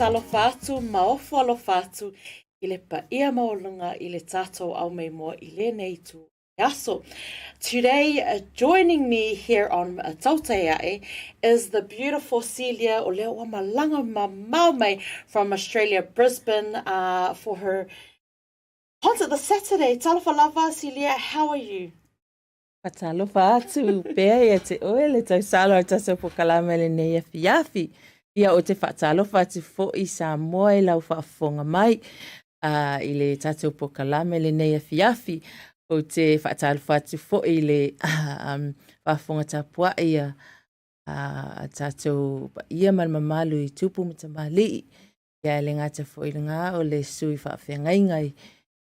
Alofa atu, maofu alofa atu, I le paia maolunga I le tātou au mei moa I le nei tu yaso. Today, joining me here on Tautai is the beautiful Silia o leo wa malanga mamau from Australia, Brisbane, for her concert this Saturday. Talofa lava, Silia, how are you? Patalofa atu, pea ia te oe le tau salo taso po kalama le nei afi. Ia o te whaatalofa atu fo I Samoa I lau whaafonga mai I le tātou po kalame le nei afi o te whaatalofa atu fo I le whaafonga tapua ia tātou ia marmamalu I tupu mata mali ia le ngata fo I le ngā o le sui whaafengai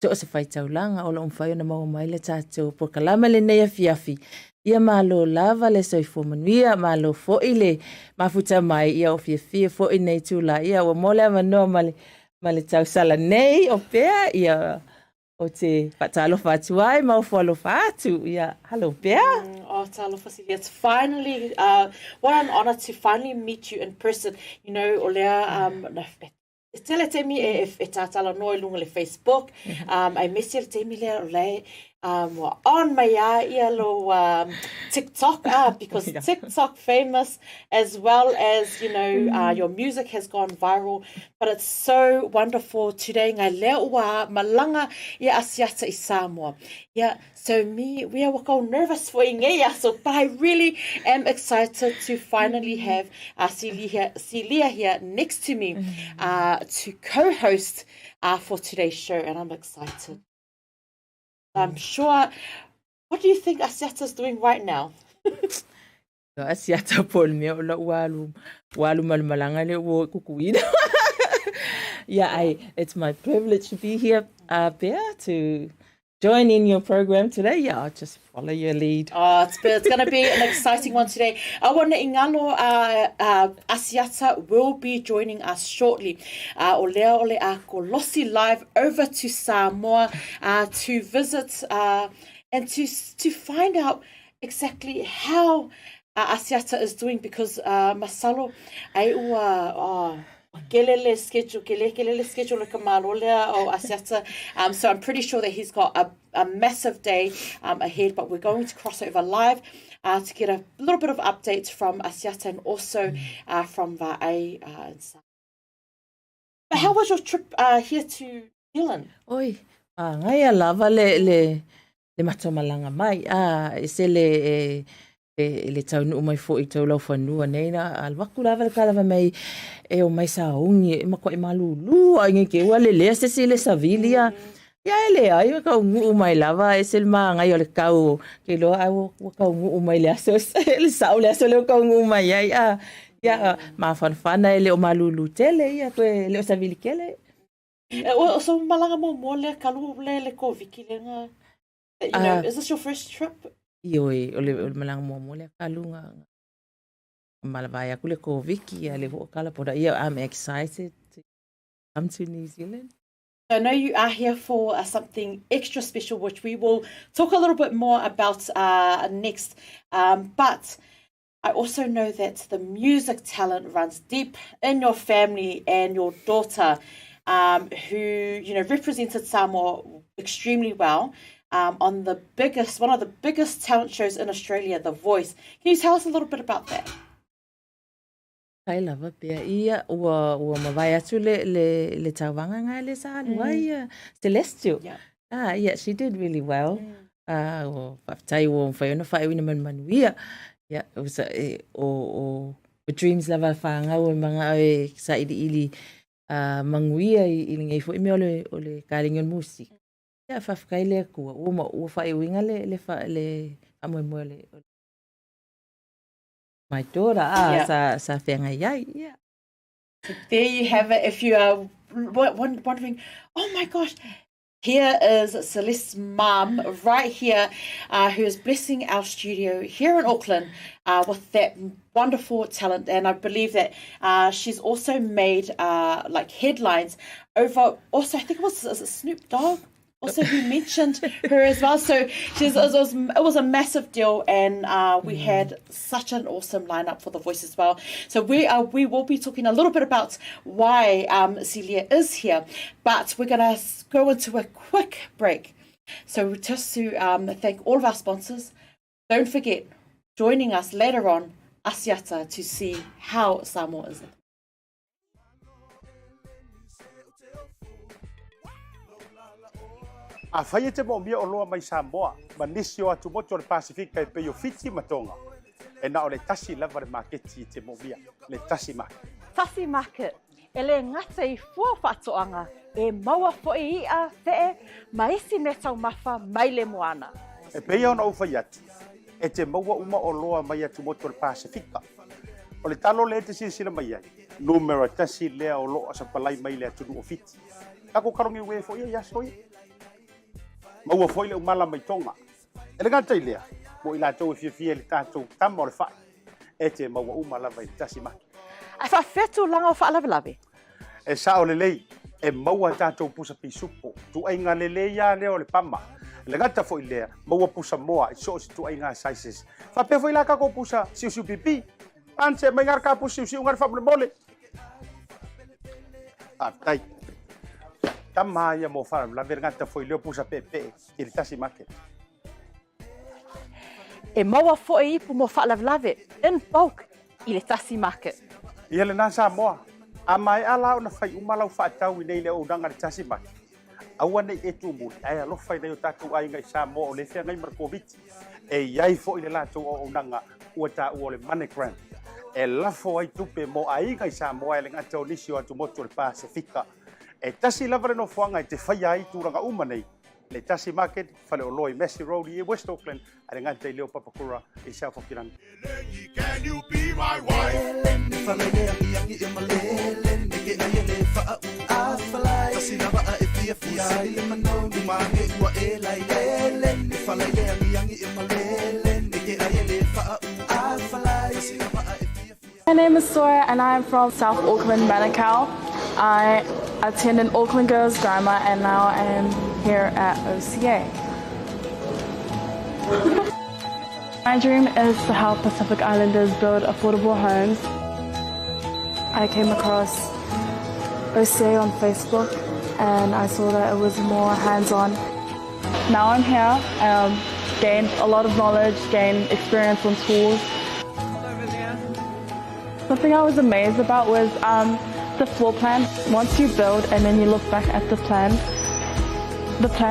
to o se whaitaulanga o la umwhai o na maua mai le tātou po kalame le nei afi Ia malo lava le soifo manuia, malo fo ile mafuta mai ia o fia fo I nei tula ia o mole manoa male tau sala nei o pea ia o te whatalofa atu ai, mau fo alofa atu ia halo pea. Oh, talofa Silia, it's finally, what an honor to finally meet you in person. You know, o lea, tele te mi e tātala noi lunga le Facebook, ai mesi le te mi lea o lea, on my yellow TikTok because TikTok famous as well as you know your music has gone viral, but it's so wonderful today ngai leo wa malanga ia Asiata I Samoa. Yeah, so we are wako nervous for ingeia, so but I really am excited to finally have Silia here next to me to co-host for today's show, and I'm excited. I'm sure. What do you think Asiata's doing right now? Asiata pol me o la walu malmalanga le wo kukuida. Yeah, it's my privilege to be here, Bea, to join in your program today. Yeah, I'll just follow your lead. Oh, it's going to be an exciting one today. Awana ingalo Asiata will be joining us shortly. O lea ole a kolosi live over to Samoa to visit and to find out exactly how Asiata is doing, because masalo ai ua kelele schedule le kamalolea o Asiata. So I'm pretty sure that he's got a massive day ahead, but we're going to cross over live to get a little bit of updates from Asiata and also from Vae. But how was your trip here to New Zealand? Oi, ngai lava le matomalanga mai. Ese le taunu mai fo I tau lau whanua nei na alwaku lava le kalava mai o mai sa ungi e mako e malulu a ngai ke ua le lea se le savilia. Ia ele ai ka ungu mai lava ese le maa ngai o le kau ke loa au ka ungu mai le asos le sao le aso le ka ungu mai ai ia ma whanwhana ele o malulu tele ia koe le o savili kele. So malanga mo le kalu le ko viki le nga. You know, is this your first trip? Ioi, o le malanga mo le kalunga. Malavaya kule ko viki ale ho kala poda ia. I'm excited to come to New Zealand. I know you are here for something extra special, which we will talk a little bit more about next. But I also know that the music talent runs deep in your family, and your daughter, who represented Samoa extremely well. On one of the biggest talent shows in Australia, The Voice. Can you tell us a little bit about that? Kai lava pia ia ua mawai atu le tawanga ngai le sa ia Celestial. Yeah, she did really well. O whaftai o whaiona whaiwina manuia. Yeah, it was o dreams lava whanga o mga e sa ili manguia I ngai fo ime o le karingon musi. Yeah, whafkai le kua ua whaiwinga le amoe le my daughter, sa whenga iai, yeah. So there you have it. If you are wondering, oh my gosh, here is Celeste's mum right here, who is blessing our studio here in Auckland with that wonderful talent. And I believe that she's also made like headlines over, also I think it was Snoop Dogg? Also, who mentioned her as well. So it was a massive deal, and we had such an awesome lineup for The Voice as well. So we will be talking a little bit about why Silia is here, but we're going to go into a quick break. So just to thank all of our sponsors, don't forget, joining us later on, Asiata, to see how Samoa is. A whaia te mo mia o loa mai Samoa, ma nisi o atu moto le Pasefika e peo fiti matonga. E na o le tasi lava le maketi te mo mia, le Tasi Market. Tasi Market, e le ngata I fua whatoanga, e maua fo I a te ma isi me tau mafa mai le moana. E peo na uwhai atu, e te maua uma o loa mai atu moto le Pasefika. O le talo le te sila mai ai, numero tasi lea o loa sa palai mai le atu o fiti. Kako karongi ue fo ia soi. Maua foi le umala mai tonga. E le ngata ilea, mo I lātou e fia le tātou tama o le whai. E te maua umala mai Tasi Market. Ai whawhetu langa o whaalawe. E sa o le lei, e maua tātou pusa pisupo. Tu ainga le lei ia leo le pama. Le ngata foi lea, maua pusa moa, I so si tu ainga sizes. Whapea foi la kako pusa siu pipi. Anse mai ngar ka pusa siu ngar whamule mole. Tai. Tamaya mo fara la vergata foi leo pusa pepe I le Tasi Market. E maua fo I pu mo whaalawe in bulk I le Tasi Market. Ia le nasa moa. A mai ala ona fai umalau whaatau I nei le oudanga le Tasi Market. Aua nei e tu muli. Ai alo fai nei o tātou ainga I Samoa o le whea ngai markoviti. E iai fo I le lātou o oudanga ua tā ua le Monogram. E lafo ai tupe mo ainga I Samoa e le ngata o nisi o atu moto le Pasefika. E tasi lava no fuanga I te whaia ai tūranga uma nei. Le Tasi Market, whale o loi Massey Road I West Auckland, a re ngata I leo papakura I South Auckland. Can you be my wife? My name is Sora and I am from South Auckland, Manukau. I attended Auckland Girls Grammar and now I am here at OCA. My dream is to help Pacific Islanders build affordable homes. I came across OCA on Facebook, and I saw that it was more hands-on. Now I'm here, gained a lot of knowledge, gained experience on tools. Something I was amazed about was the floor plan. Once you build and then you look back at the plan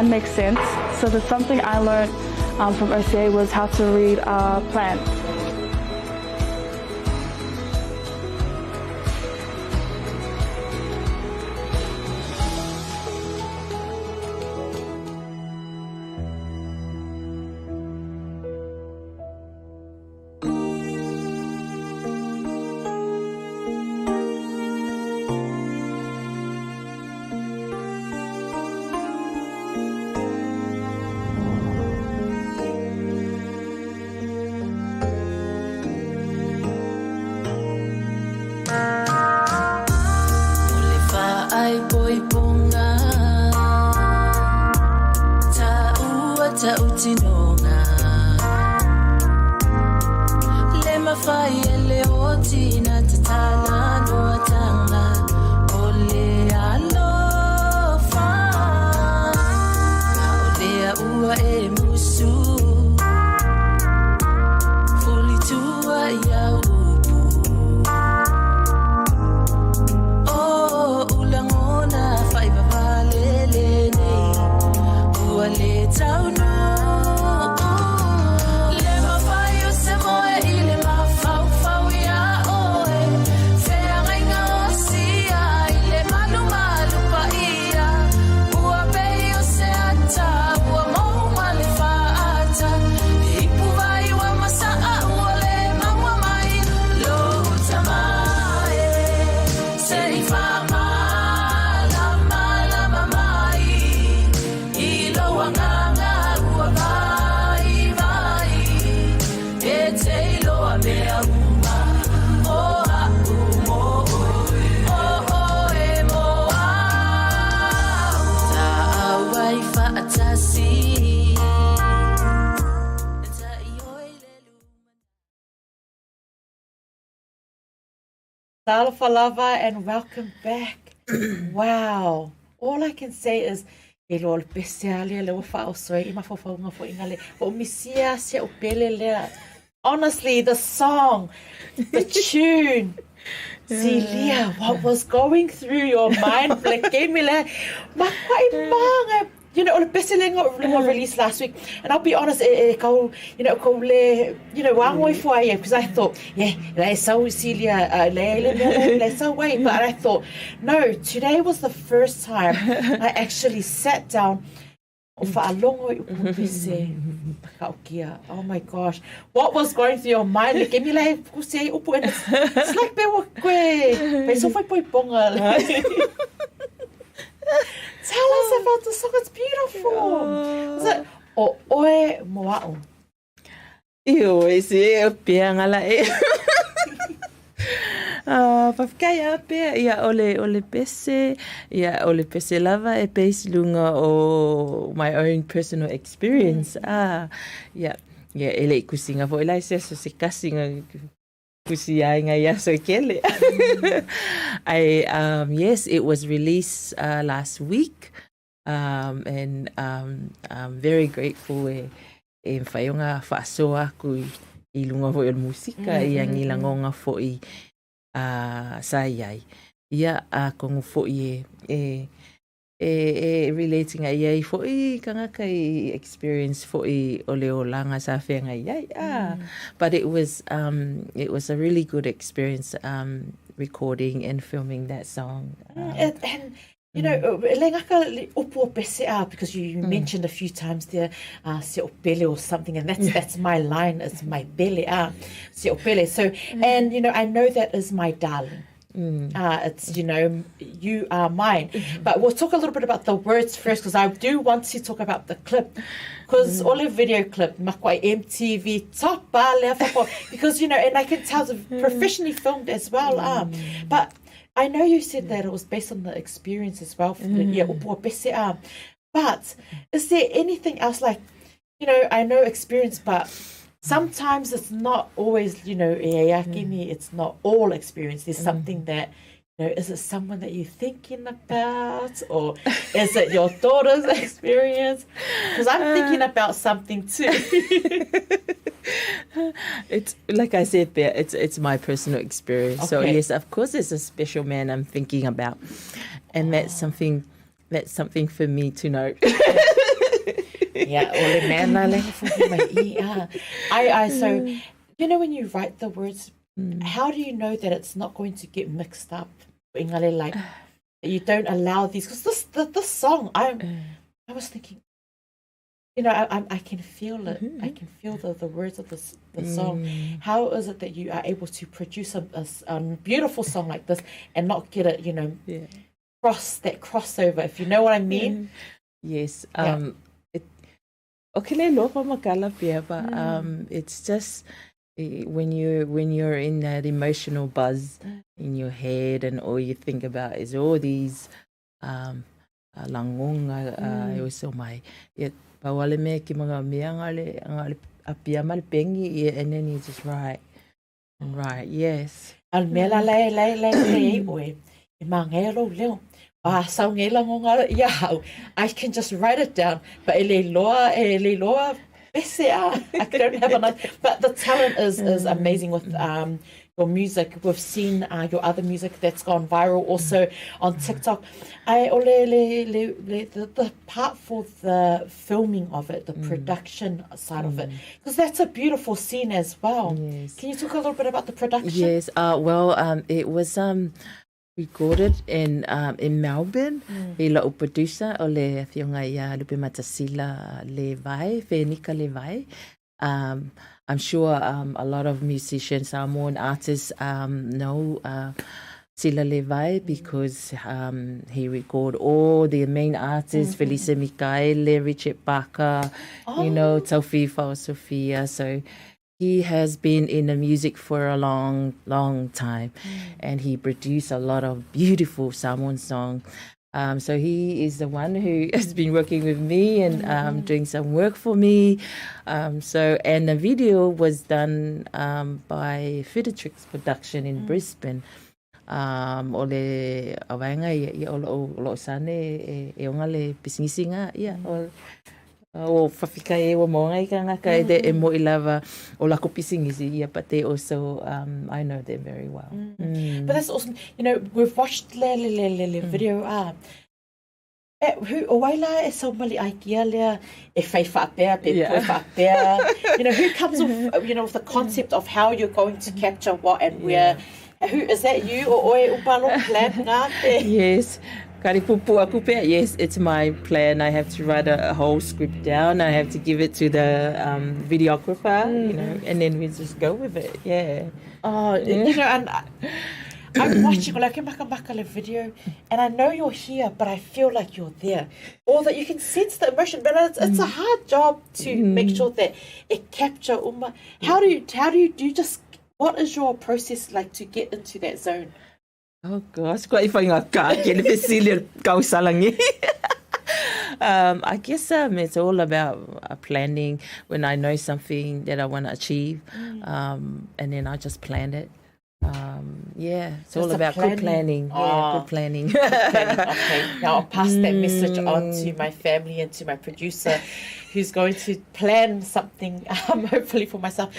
makes sense. So there's something I learned from OCA was how to read plans. Falava, and welcome back. Wow. All I can say is e lo pesealia le wa so I mafafonga fo ingale o misia se o pele le. Honestly, the song, the tune, Silia, what was going through your mind? Like, gave me like, you know, the best thing released last week, and I'll be honest, wang way for because I thought, let's so Silia, let's so wait, but I thought, no, today was the first time I actually sat down. Oh my gosh, what was going through your mind? Like, it's like tell us about the song, it's beautiful. Is it Oe Moa'o? Io, ese pia ngala e. Pafkaya pia ia ole pese lava e pese lunga o my own personal experience. Ele kusinga fo ela se kasinga kusianga ya so kele. Yes, it was released last week, and I'm very grateful e whaiunga whaasoa ku I lunga fo il musika ia ngilangonga fo I saiai. Ia kongo fo I relating a iai fo I kangaka I experience fo I ole o langa sa whenga iai. But it was a really good experience recording and filming that song. And you know, because you mentioned a few times there, se opele or something, and that's my line, it's my belly, se opele. So, and you know, I know that is my darling. It's, you know, you are mine. But we'll talk a little bit about the words first, because I do want to talk about the clip, because all the video clip, makwai MTV top because you know, and I can tell it's professionally filmed as well. But I know you said that it was based on the experience as well. But is there anything else, like, you know, I know experience, but sometimes it's not always, you know, it's not all experience. There's something that is it someone that you're thinking about, or is it your daughter's experience? Because I'm thinking about something too. It's like I said there, it's my personal experience. So Okay. yes, of course there's a special man I'm thinking about. And that's something for me to know. Yeah, ole man la le for my ear. So when you write the words, how do you know that it's not going to get mixed up? Ingale, like you don't allow these, because this song, I was thinking, I can feel it. I can feel the words of the song. How is it that you are able to produce a beautiful song like this and not get it, crossover, if you know what I mean? Yes. Okay, but it's just when you're in that emotional buzz in your head, and all you think about is all these langonga also my bawale me ki mga ngale apia mal pengi, and then you just write and write. Yes. Al mela le oi mangelo leo. I can just write it down, but I don't have enough. But the talent is amazing with your music. We've seen your other music that's gone viral also on TikTok. The part for the filming of it, the production side of it, because that's a beautiful scene as well. Yes. Can you talk a little bit about the production? Yes. It was recorded in Melbourne. Le producer o le fionga ia lupe matasila le vai, Fenika le vai. I'm sure a lot of musicians, Samoan artists know Sila le vai, because he recorded all the main artists, Felisa Mikaele, Richard Parker, Taupea, Sophia. So he has been in the music for a long, long time, and he produced a lot of beautiful Samoan songs. So he is the one who has been working with me and doing some work for me. And the video was done by Fidatrix Production in Brisbane. Ole awainga I olo sane e onga le pisngisinga o whawhika o moanga I ka ngaka e mo I lava o lako pisingisi but they also I know them very well. But that's awesome. We've watched le video who o waila e so mali aikia lea e whai whaapea pe poi whaapea. Who comes with the concept of how you're going to capture what and where. Who is that, you or oe upalo plan ngā? Yes. Karipupu aku pea. Yes, it's my plan. I have to write a whole script down. I have to give it to the videographer, and then we just go with it. Yeah. Oh, and I'm watching like maka le video, and I know you're here, but I feel like you're there, or that you can sense the emotion. But it's a hard job to make sure that it capture uma. How do you just? What is your process like to get into that zone? Oh gosh, quite funny. I guess it's all about planning. When I know something that I want to achieve, and then I just plan it. It's all about good planning. Yeah, good planning. Okay, now I'll pass that message on to my family and to my producer, who's going to plan something, hopefully for myself.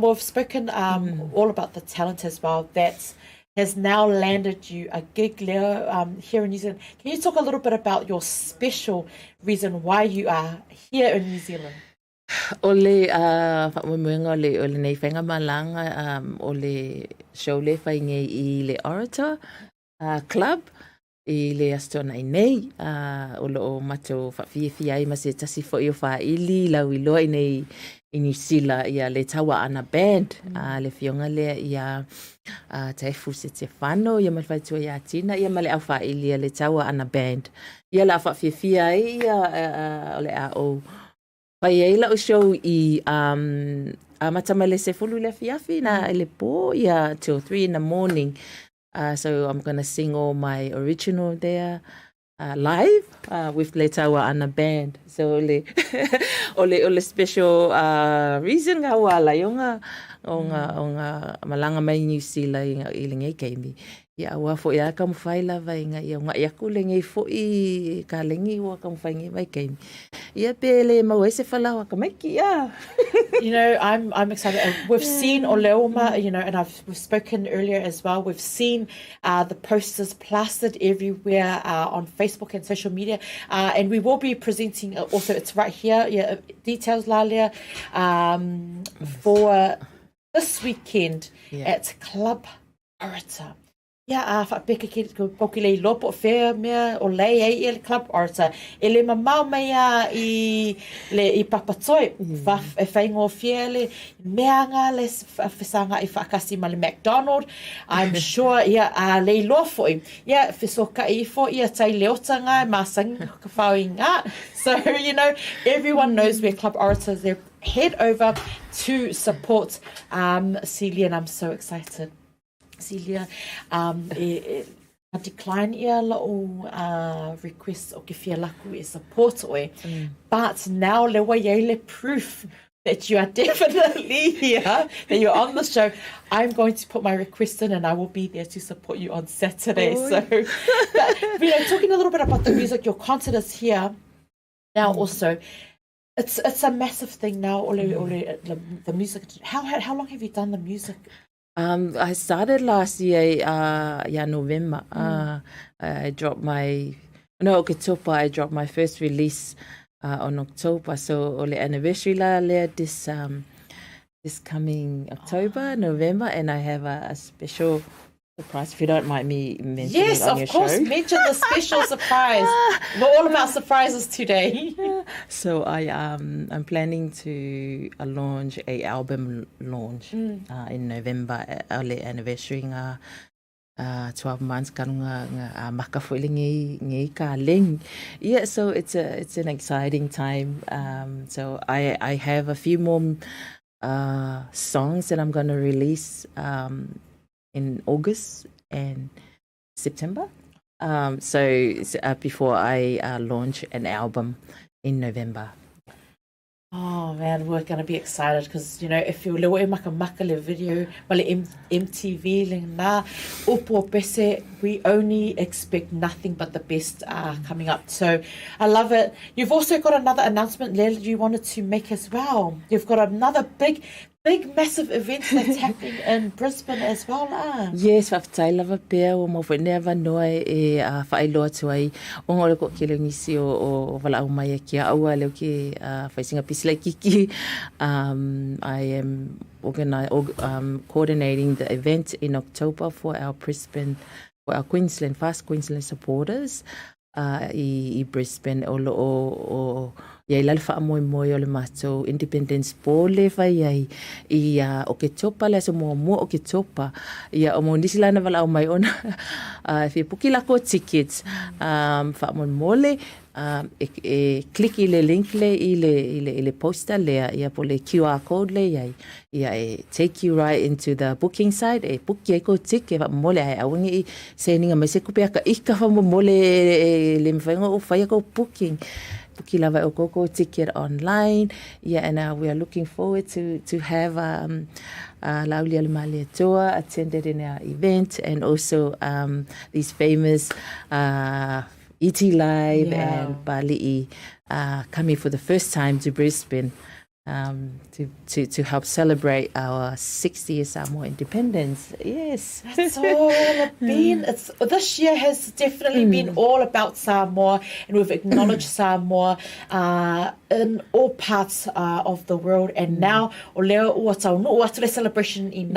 We've spoken all about the talent as well that has now landed you a gig, Leo, here in New Zealand. Can you talk a little bit about your special reason why you are here in New Zealand? Ole whamuenga ole nei whenga malanga ole show le whainge I le Orator Club I le astona nei ole o mato whawhiawhi ai ma se tasi fo I o whaili lau I loa I nei I New Zealand ia le tawa ana band le whionga lea ia te efu se te whano ia malwhaitua ia tina ia male au whaili ia le tawa ana band ia la whawhiawhi ai ia ole a o Pai eila o show I matamale se fulu le fiafi na ele po till 3 in the morning. So I'm going to sing all my original there. live with Le Taua Ana Band. So ole special reason nga wala yung o nga malanga mai New Zealand i lingai kaimi. Ia wa fo ia kam faila vai nga ia nga ia kulengai fo I ka lengi wa kam faingi vai kaimi. Ia pele mau ese fala wa kameki ia. You know, I'm excited. We've seen Oleoma, you know, and we've spoken earlier as well. We've seen the posters plastered everywhere on Facebook and social media, and we will be presenting. Also, it's right here. Yeah, details, Lalia, for this weekend at Club Orata. Yeah, whapeka ki poki lei lopo whea mea o lei ei ele Club Orata. E le mamau mea I papatoi. E whaingo whia le meanga le whisanga I whakasi ma le McDonald. I'm sure lei lofoi. Ia, whisoka I fo ia tai leotanga masangi ka whau ngā. So, you know, everyone knows where Club Orata is. They're head over to support Silia, and I'm so excited. Silia, a decline ia o request o ke fia laku e support oi, but now le wa le proof that you are definitely here, that you're on the show. I'm going to put my request in, and I will be there to support you on Saturday. So, but, you know, talking a little bit about the music, your concert is here now. Also, it's a massive thing now. The music. How long have you done the music? I started last year, November. I dropped my first release on October. So ole anniversary la this coming October, November, and I have a special surprise. If you don't mind me mentioning it on your show. Yes, of course. Mention the special surprise. We're all about surprises today. So I'm planning to launch a album launch in November. Early anniversary 12 months kanunga maka ngi ka ling. Yeah, so it's an exciting time. So I have a few more songs that I'm going to release in August and September. So before I launch an album in November. Oh man, we're going to be excited because, you know, if you lewa maka le video, male MTV le na upo pese, we only expect nothing but the best coming up. So I love it. You've also got another announcement, Lel, you wanted to make as well. You've got another big massive event that's happening in Brisbane as well. Yes, whaftai lava pea o mawhene awa noa e whailoa tuai o ngore ko ke leo nisi o wala au mai kia aua leo ke whaisinga pisila kiki. I am coordinating the event in October for our Queensland, fast Queensland supporters I Brisbane o ia I lalfa moi o le mato Independence Ball le vai ia o ke topa le so mo o ke topa ia o mo nisi lana wala o mai ona fi puki la ko tickets fa mo mole click le link le ile poster le ia po le QR code le ia take you right into the booking site book ye ko ticket fa mole ai awingi sending a message ko pe ka ika fa mo mole le mfango o fa ko booking Puki lava o koko ticket online. Yeah, and we are looking forward to have Laulia Malia Tour attended in our event, and also these famous ET Live and Bali coming for the first time to Brisbane to help celebrate our 60th Samoa independence. Yes. That's all it's been. This year has definitely been all about Samoa, and we've acknowledged Samoa in all parts of the world. And now, o leo ua taunu ua ture celebration in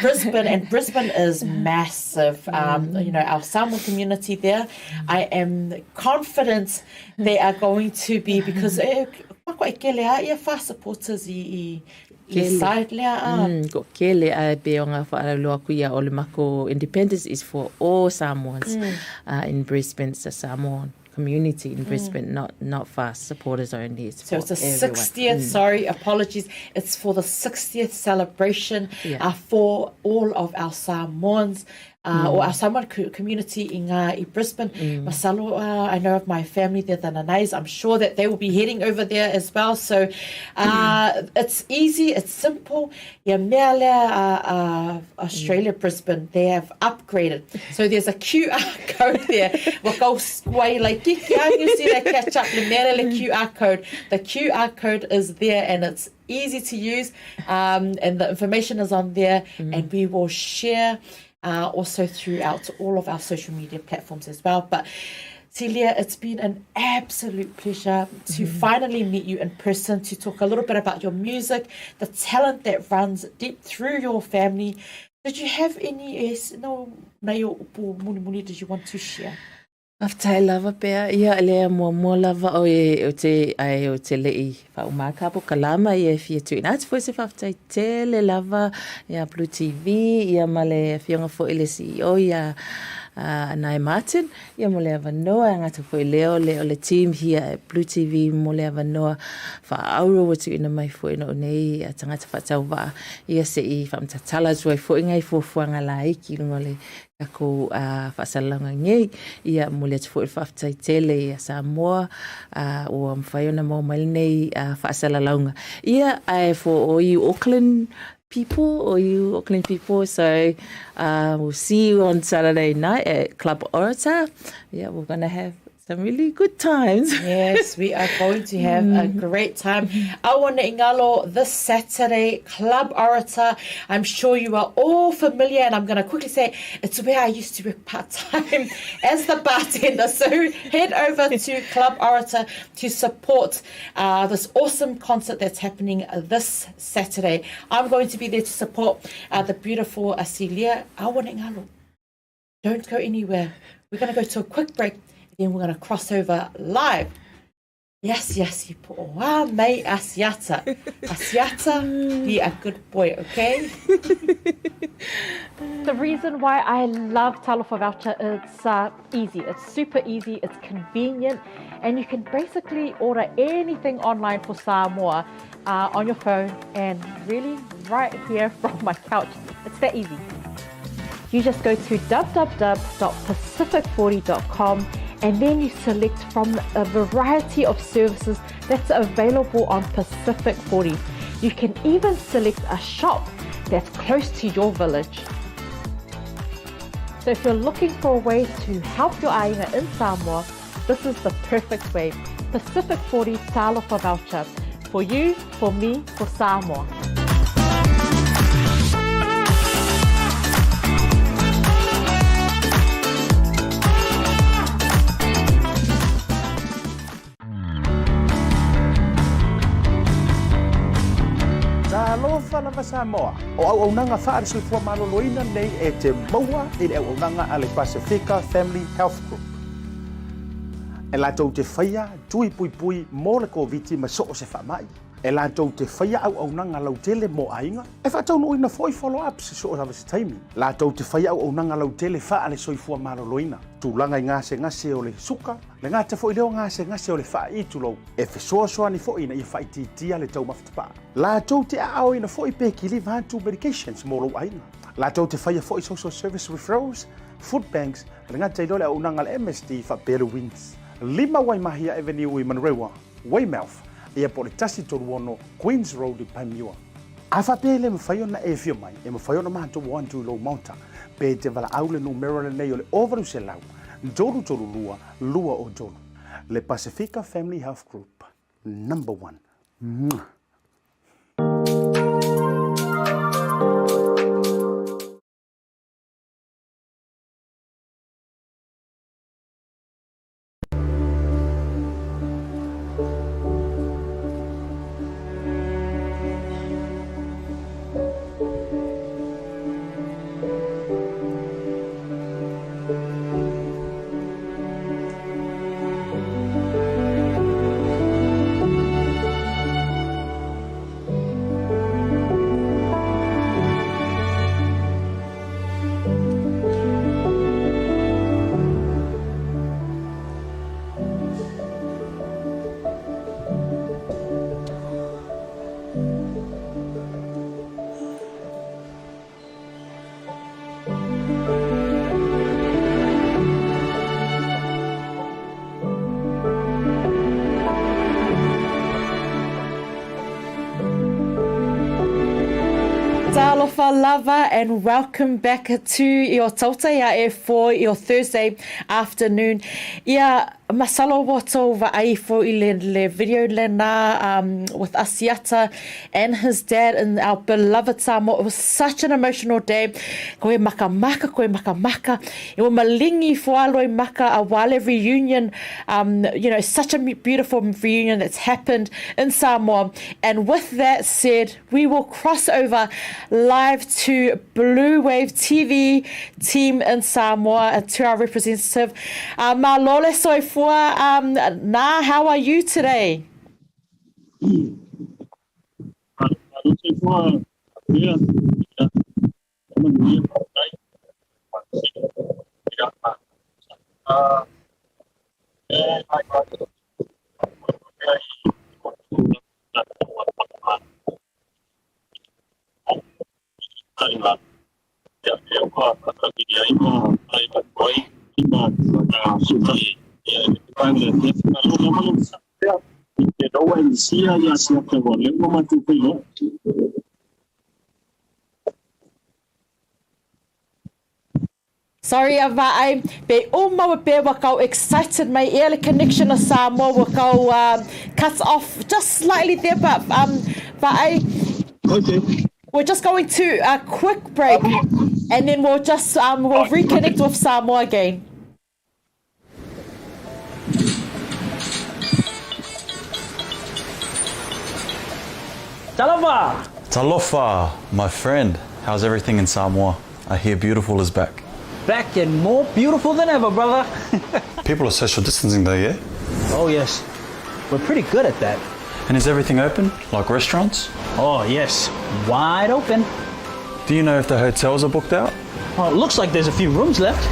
Brisbane, and Brisbane is massive. You know, our Samoan community there, I am confident they are going to be, because Ko ia fast supporters I side lea ko kele a be nga fa lo ku ia o le mako independence is for all Samoans in Brisbane. It's a Samoan community in Brisbane, not fast supporters only. So it's the 60th, sorry, apologies. It's for the 60th celebration for all of our Samoans. or our Samoan community in Brisbane. Masalo, I know of my family there, the Nanais. I'm sure that they will be heading over there as well. So it's easy, it's simple. Yeah, Australia, Brisbane, they have upgraded. So there's a QR code there. You see that catch up the QR code. The QR code is there and it's easy to use, and the information is on there, and we will share also throughout all of our social media platforms as well. But Silia, it's been an absolute pleasure to finally meet you in person, to talk a little bit about your music, the talent that runs deep through your family. Did you have any did you want to share? After lava pea ia le mo lava o te lei fa umaka po kalama ia fia tu ina te foi se fa te le lava ia BluTV ia male fionga fo ile CEO ia Nai Martin ia mo le avanoa ngata foi leo le team here at BluTV mo le avanoa fa auro o tu ina mai foi no nei tangata fa tauwa ia se I fa mtatala zoi foi ngai fo fuanga la iki ngole ako fasalanga ngai ia mo le foi fa tele ia Samoa o mfaiona mo mai nei fasalalanga ia ai for you Auckland people or you Auckland people, so we'll see you on Saturday night at Club Orata. Yeah, we're going to have some really good times. Yes, we are going to have a great time. Awana Ingalo this Saturday, Club Orata. I'm sure you are all familiar, and I'm going to quickly say it's where I used to work part-time as the bartender. So head over to Club Orata to support this awesome concert that's happening this Saturday. I'm going to be there to support the beautiful Silia. Awana Ingalo. Don't go anywhere. We're going to go to a quick break. Then we're going to cross over live. Yes, you put May Asiata. Asiata, be a good boy, okay? The reason why I love Talofa Voucher, it's easy. It's super easy. It's convenient. And you can basically order anything online for Samoa on your phone and really right here from my couch. It's that easy. You just go to www.pacific40.com and then you select from a variety of services that's available on Pacific 40. You can even select a shop that's close to your village. So if you're looking for a way to help your ainga in Samoa, this is the perfect way. Pacific 40 Talofa Voucher. For you, for me, for Samoa. Alofa lava Samoa. O au nanga whaare sui fua maloloina nei e te maua I le au nanga ale Pasefika Family Health Group. E lātou te whaia, tui pui pui, mō le COVID ma so o se whamai. E lātou te whaia au nanga lau tele mō ainga. E whātou no ina foi follow-up se so o se taimi. Lātou te whaia au nanga lau tele whaare sui fua maloloina. Tūlanga I ngase o le suka, le ngāte fo I leo ngase o le wha I tulou. E whesoa ni fo ina I wha I titia le tau mawhitapa. Lātou te ao ina fo I peki live hantu medications mō lau ainga. Lātou te whaia fo I social service referrals, food banks, le ngāte I lole au nanga le MSD wha Better Wins. Lima Waimahia Avenue I Manrewa, Weymouth, ia po le Tasi Toruono, Queens Road I Paimua. A whapele mwhaiona e fio mai, e mwhaiona mato wantu lo Maota, pe te wala aule no Maryland nei o le overu se lau, Joru lua o Joru. Le Pasefika Family Health Group, #1. lava, and welcome back to your Tautai for your Thursday afternoon. Masalo wato vai for le video lena with Asiata and his dad in our beloved Samoa. It was such an emotional day. Koe maka. It was malingi for aloi maka a wale reunion. Such a beautiful reunion that's happened in Samoa. And with that said, we will cross over live to Bluwave TV team in Samoa, to our representative. Malole Soifua, how are you today? Sorry, I be uma be wakau excited. My early connection of Samoa wakau cuts off just slightly there, but we're just going to a quick break, and then we'll just we'll reconnect with Samoa again. Talofa! Talofa, my friend. How's everything in Samoa? I hear beautiful is back. Back and more beautiful than ever, brother. People are social distancing though, yeah? Oh, yes. We're pretty good at that. And is everything open? Like restaurants? Oh, yes. Wide open. Do you know if the hotels are booked out? Oh, it looks like there's a few rooms left.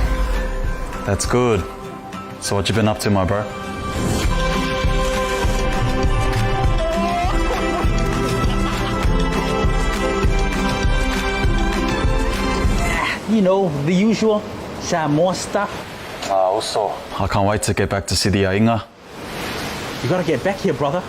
That's good. So what you been up to, my bro? You know, the usual Samoa stuff. Also, I can't wait to get back to Silia Uta'i. You gotta get back here, brother.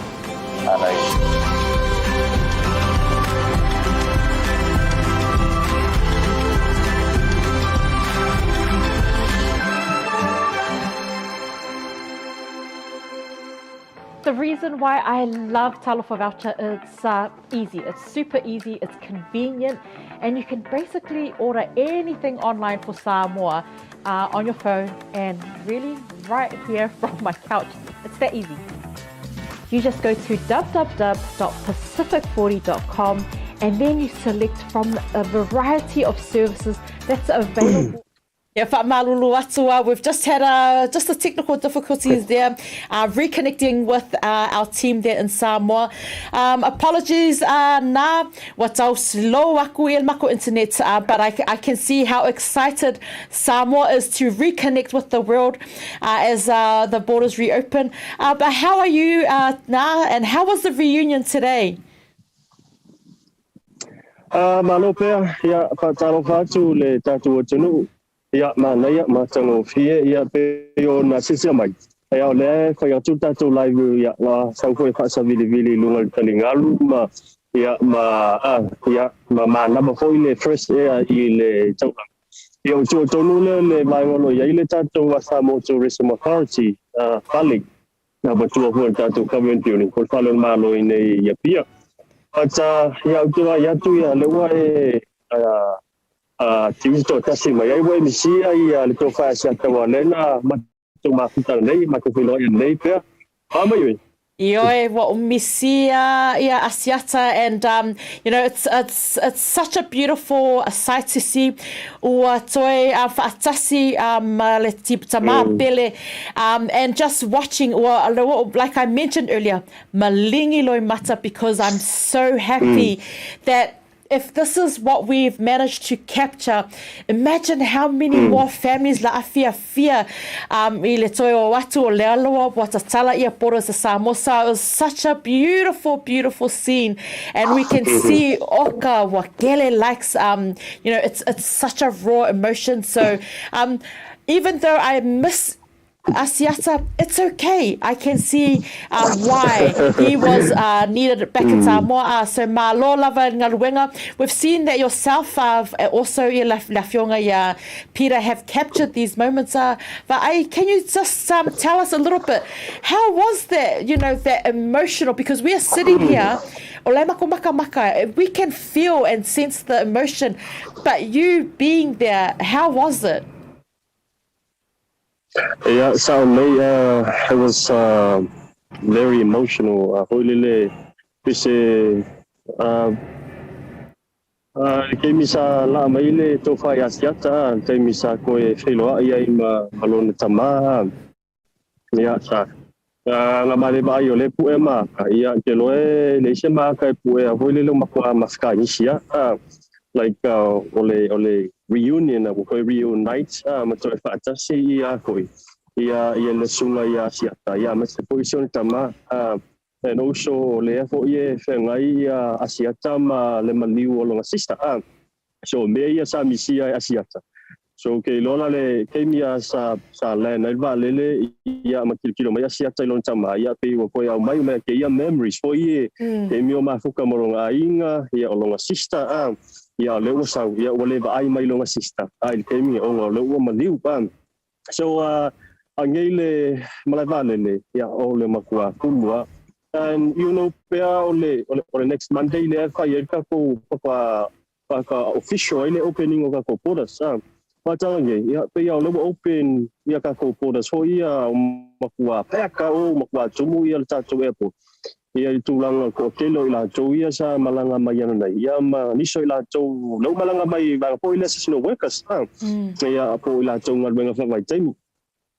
The reason why I love Talofa voucher, it's easy. It's super easy. It's convenient. And you can basically order anything online for Samoa on your phone, and really right here from my couch. It's that easy. You just go to www.pacific40.com, and then you select from a variety of services that's available. We've just had just the technical difficulties there, reconnecting with our team there in Samoa. Apologies, what's our slow mako internet, but I can see how excited Samoa is to reconnect with the world as the borders reopen. But how are you, and how was the reunion today? Malopea, patalo le tatu manaya matango fie peo na sisia mai. Le ko tu tatu live la sau ko fa vili lungal talingalu ma na ba foi le first i le tau. Tu tonu le mai ngolo le tatu wa Samoa Tourism Authority palik na ba tu ko tatu community ni ko falon malo ine pia. Ata tu le wa Tiusto Tasi Market misia le tofa Asiata Pio Vaoliko nei makofilo nei pe. Amayo. Ioe wa misia Asiata, and it's such a beautiful sight to see. Ua toi faatasi le tipta mapele, and just watching, like I mentioned earlier, malingi loi mata, because I'm so happy that if this is what we've managed to capture, imagine how many more families la afia I le toi o watu o le aloa watatala ia poros a Samoa. It was such a beautiful, beautiful scene, and we can see oka wakele likes it's such a raw emotion. So even though I miss Asiata, it's okay. I can see why he was needed back in Samoa. So malo lava ngaruenga. We've seen that yourself, also la fionga Peter, have captured these moments. But can you just tell us a little bit, how was that, that emotional? Because we are sitting here, we can feel and sense the emotion, but you being there, how was it? Yeah, so it was very emotional. Kemi sa la maile tofa Asiata, kemi sa koe wheloa ia I malona tama. Ia sa nga mare bai o le pu ma ia ke loe le se ma ka pu e hoile lo makwa mafka isia. Like ole reunion o koe reunite ma to fa tasi ia koe. Ia le sunga ia Asiata ia ma se position tama. And also le fo ye fengai Asiata ma le maliu o longa sister. So me ia sa misia Asiata. So ke lona le kemia sa le na va le ia ma kilo mai Asiata lon tama ia pe o ko ia mai me ke ia memories fo ye ke mi o ma fuka mo longa inga ia o longa sister ia le o sa ia o le va ai mai longa sister. Ai kemia o le o maliu pa. So angele malai le ia o le makua kumua. And pea ole next Monday le fa ye ka ko official ile opening o ka ko podas patange ya pe ya le open ya ka ko podas ho ia makua pea ka o makua tumu ia ta to airport ia tulanga ko telo ila to ia sa malanga mai ana ia ma niso ila to lo malanga mai ba po ila sino workers ia po ila to ngal benga fa vai time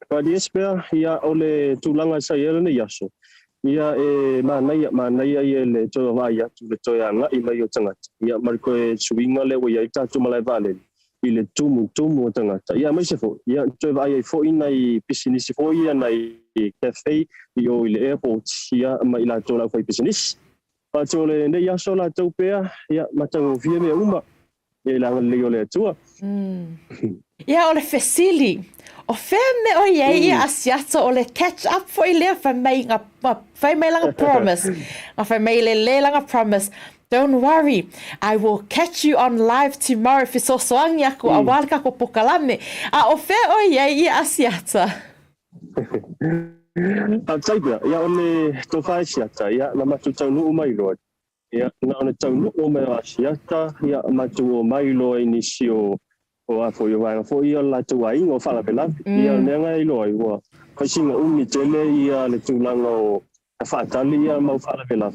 pa diespea ia ole tulanga sa ia ne yaso ia manai ia le to vai atu le to anga I mai o tangata ia marko e suinga le o ia tatu malai vale I le tumu o tangata ia mai se fo ia to vai fo ina I business fo ia nai cafe I le airport ia mai la to la fo business pa to le ne ia so la Taupea ia matango vie me uma e la le o le tua ia o le fesili o feme o ye Asiata o le catch up for ile fa mai langa promise fa mai le langa promise. Don't worry, I will catch you on live tomorrow if it's also angiako awalka ko pokalame o fe o ye Asiata taipea ia ole to fa Asiata ia na matu tau no mai lo ia na ona tau no mai Asiata ia matu o mai lo inisio o a fo ia fo ia la tu ai ngo fala pela ia nenga I loi wa fa singa umi tele ia le tulanga o fa tali ia mau fala pela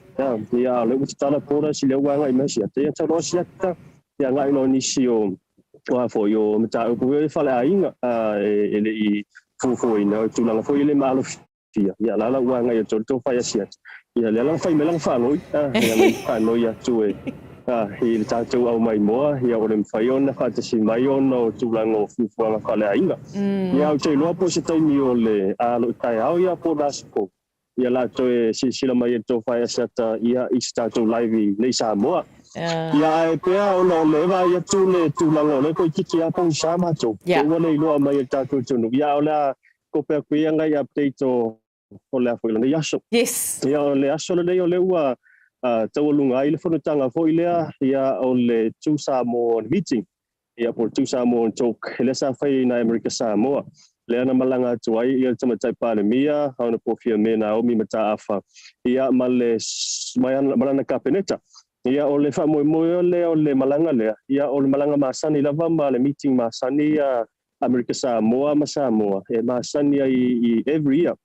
ia le utala pora si le wanga I mesia te ia talo Asiata ia ngai no nisio o a fo yo mata o fala ai ele I fo ina tulanga fo ile malo ia la wanga ia to fa Asiata ia le la fa melang fa loi ia fa no ia tu I tatu au mai moa ia o le mfaiona fatasi mai ona o tulanga o fufuanga fale ainga ia o te loa po se taimi o le alo tai au ia po lasiko ia la toe sila mai e to fai Asiata ia I tatu live nei Samoa ia e pea o le va ia tu le tulanga o le ko kiki a pong sama to o le loa mai e tatu tunu ia o la ko pe kuia ngai update o le afo ile ia so ia o le aso le o le ua tawalunga I le whanutanga fo ilea ia o le two Samoa meeting ia po two Samoa talk le sa whai na America Samoa le ana malanga tuai ia tamatai pale mia hauna po fia mena o mi mata afa ia male malana kapeneta ia o le whamoe le o le malanga lea ia o le malanga masani lava ma le meeting masani ia America Samoa ma Samoa e masani I every year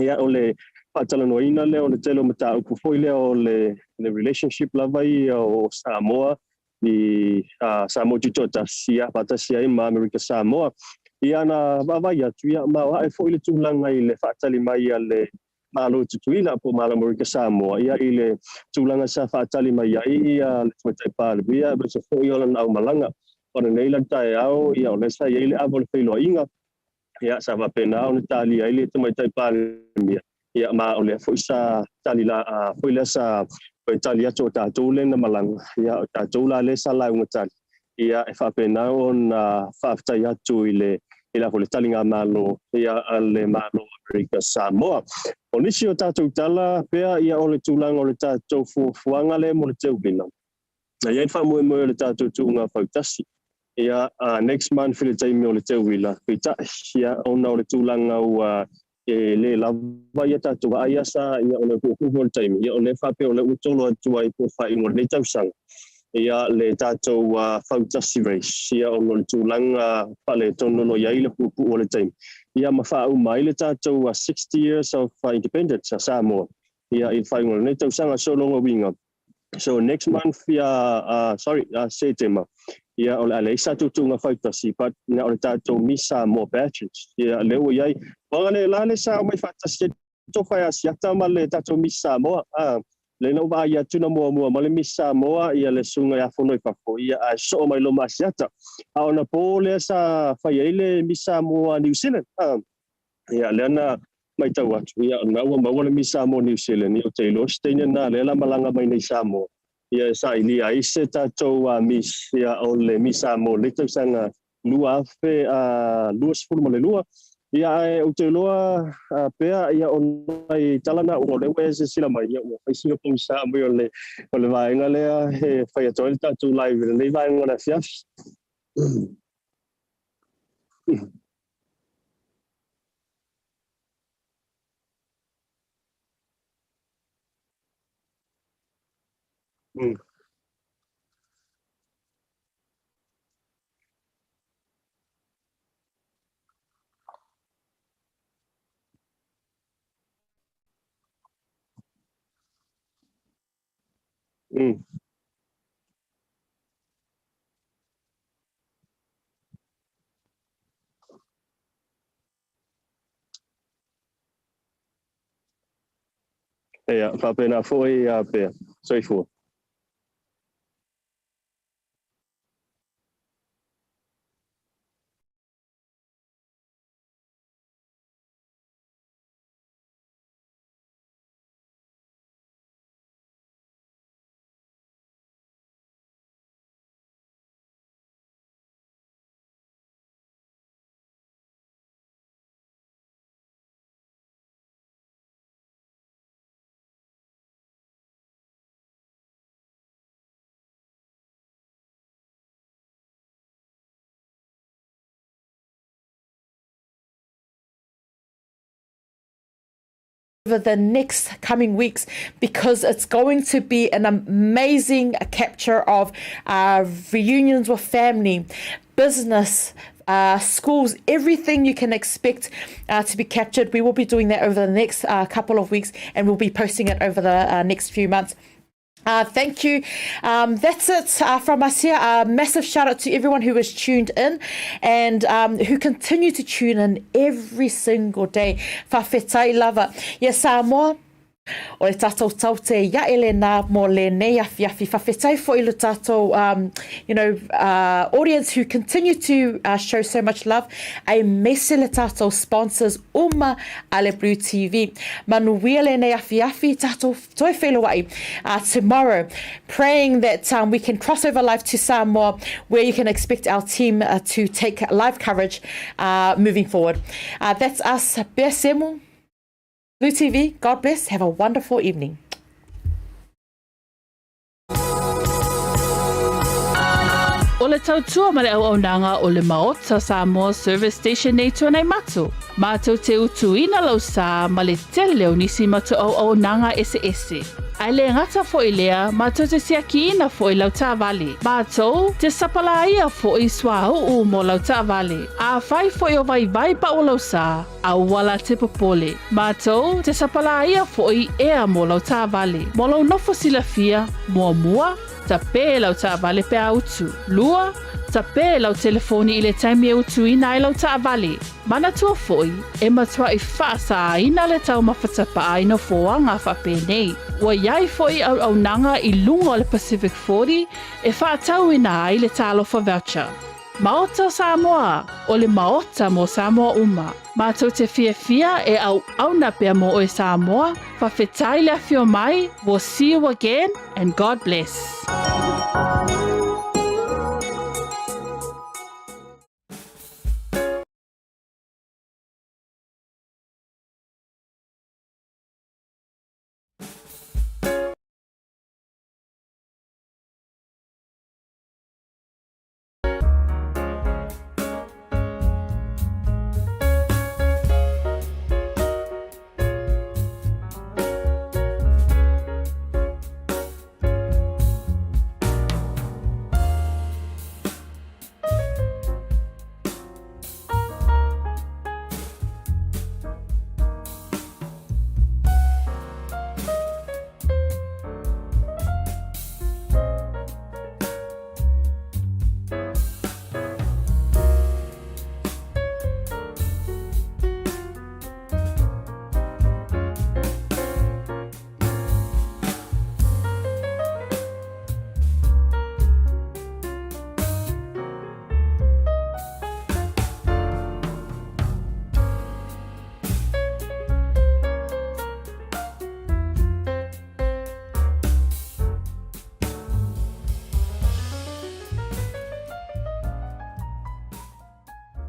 ia o le patala ina le o le telo mata upu foi le o le relationship lava I o Samoa I Samoa Jutota sia patasia I ma America Samoa ia na vai atu ia ma ai foi le tulanga I le fatali mai le malo tutuina po ma America Samoa ia I le tulanga sa fatali mai ia le tutai pale ia be se foi o na malanga o le nei tai au ia o le sa ia le avol felo inga ia sa va pena o tali ai le tutai pale ia ma ole foi sa tali la foi la sa tali atu tatu le na malanga ia tatu la le sa la un tali ia fa pena on fa tai atu ile ila ko le talinga malo ia ale malo America Samoa o nisi o tātou tala pea ia o le tūlanga o le tātou fuanga le mo le teubina na ia fa mo le tātou tūnga fautasi ia next month le taimi o le teuila pita ia ona o le tūlanga ua le lava ia tātou aia sa ia o le kuhu le taimi ia o le fa pe o le utolo atua i po fai mo le tausanga ia le tātou fautasi race ia o le tūlanga pale tono no ia i le pupu o le taimi ia mawha mai le tātou 60 years of independence Samoa ia i whai ngore nei tausanga so longa winga so next month ia September ia o le aleisa tutunga fautasi but na o le tātou misa more batches ia leo iai wanga le lale sa mai fautasi to whai asiata ma le tātou misa moa le no va ia tuna mo ma le misa moa ia le sunga ia fono i pafo ia so mai lo masiata a ona pole sa whai ele misa moa New Zealand ia le ana mai tau atu ia na ua maua le misa moa New Zealand ia o te ilo steina na le la malanga mai nei Samoa ia sa ili a ise tātou mis ia o le misa moa le tau sanga lua afe lua sifuru ma le lua ia o te loa pea ia o mai talana o le wese sila mai ia o faisi o pomisa mai o le vaenga lea he whai atoa le tātou live le vaenga na fiaf ia whapena foi pea soifua over the next coming weeks because it's going to be an amazing capture of reunions with family, business, schools, everything you can expect to be captured. We will be doing that over the next couple of weeks and we'll be posting it over the next few months. Thank you. That's it from us here. A massive shout out to everyone who was tuned in and who continue to tune in every single day. Whawhetai lava. Yes, Samoa. O le tātou Tautai ia ele nā mō le nei afi whawhetai fo i le tātou audience who continue to show so much love. A mese le tātou sponsors uma a le BluTV. Manuia le nei afi tātou toi whelawai tomorrow, praying that we can cross over live to Samoa where you can expect our team to take live coverage moving forward. That's us. Bea Semu. BluTV, God bless. Have a wonderful evening. O le tautua ma le auaunanga o le Maota Samoa Service Station nei tuanai matu. Mātou te utuina lau sā ma le tele leo nisi matu auaunanga ese. Ai le ngata fo i lea, mātou te siakiina fo i lau tāwale. Mātou te sapalaia fo i swahau mo lau tāwale. A whai fo i o vai pa o lau sā, a wala te popole. Mātou te sapalaia fo i ea mo lau tāwale. Mo lau nofo silafia, mua, ta pē lau tāwale pe autu. Lua, ta pē lau telefoni i le taimi e utu ina i lau tāwale. Mana tua foi, e matua i whaasa ina le tau mawhatapa aino foanga whape nei. Wa iai foi au nanga i lunga o le Pacific 40 e whaatau ina ai le talofa voucher. Maota Samoa, o le Maota mo Samoa uma. Mātou te fia e au na pia mo o Samoa, whawhetai le afio mai, we'll see you again and God bless.